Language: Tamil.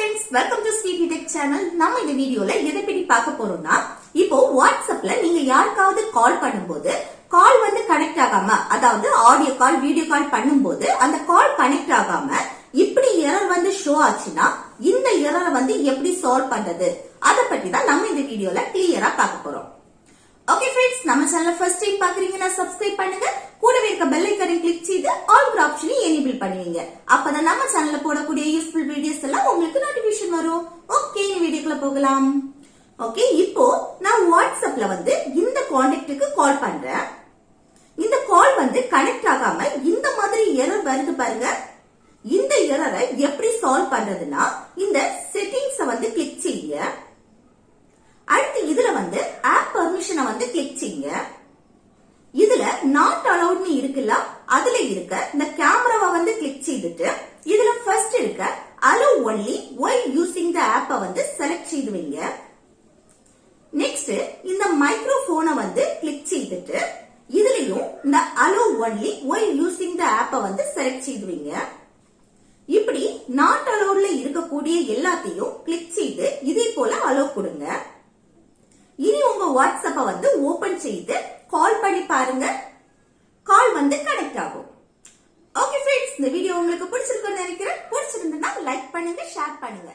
friends, welcome to Sweetie Tech channel. நம்ம இந்த வீடியோல எதை பத்தி பார்க்க போறோம்னா, இப்போ வாட்ஸ்அப்ல நீங்க யாருக்காவது கால் பண்ணும்போது கால் வந்து கனெக்ட் ஆகாம, அதாவது ஆடியோ கால் வீடியோ கால் பண்ணும்போது அந்த கால் கனெக்ட் ஆகாம இப்படி எரர் வந்து ஷோ ஆச்சுன்னா இந்த எரரை வந்து எப்படி சால்வ் பண்றது அத பத்தி தான் நம்ம இந்த வீடியோல கிளியரா பார்க்க போறோம். ஓகே फ्रेंड्स, நம்ம சேனலை ஃபர்ஸ்ட் டைம் பாக்குறீங்கன்னா சப்ஸ்கிரைப் பண்ணுங்க. கூடவே இருக்க பெல் ஐகானை கிளிக் செய்து ஆல் ஆப்ஷனை எனேபிள் பண்ணுவீங்க. அப்பதான் நம்ம சேனல்ல போடக்கூடிய யூஸ்ஃபுல் வீடியோஸ் எல்லாம் உங்களுக்கு நோட்டிபிகேஷன் வரும். ஓகே, இந்த வீடியோக்குள்ள போகலாம். ஓகே, இப்போ நான் வாட்ஸ்அப்ல வந்து இந்த கான்டாக்டுக்கு கால் பண்றேன். இந்த கால் வந்து கனெக்ட் ஆகாம இந்த மாதிரி எரர் வருது பாருங்க. இந்த எரரை எப்படி சால்வ் பண்றதுன்னா, இந்த செட்டிங்ஸ் வந்து கிளிக் செய்யுங்க. அடுத்து இதுல வந்து ஆப் பர்மிஷனை வந்து கிளிக் செய்யுங்க. இதுல நாட் அலவுட்னு இருக்குல்ல, அதுல இருக்க இந்த கேமராவை வந்து கிளிக் செய்துட்டு இதுல ஃபர்ஸ்ட் இருக்க allow only while using the ஆப்பை வந்து செலக்ட் செய்துவீங்க. நெக்ஸ்ட் இந்த மைக்ரோபோனை வந்து கிளிக் செய்துட்டு இதுலயும் இந்த allow only while using the ஆப்பை வந்து செலக்ட் செய்துவீங்க. இப்படி நாட் அலோட்ல இருக்கக்கூடிய எல்லாத்தையும் கிளிக் செய்து இதே போல அலோ கொடுங்க. இனி உங்க வாட்ஸ்அப்பை வந்து ஓபன் செய்து கால் பண்ணி பாருங்க. கால் வந்து கனெக்ட் ஆகும். ஓகே फ्रेंड्स, இந்த வீடியோ உங்களுக்கு பிடிச்சிருக்குன்னு நினைக்கிறேன். பிடிச்சிருந்தா லைக் பண்ணுங்க, ஷேர் பண்ணுங்க.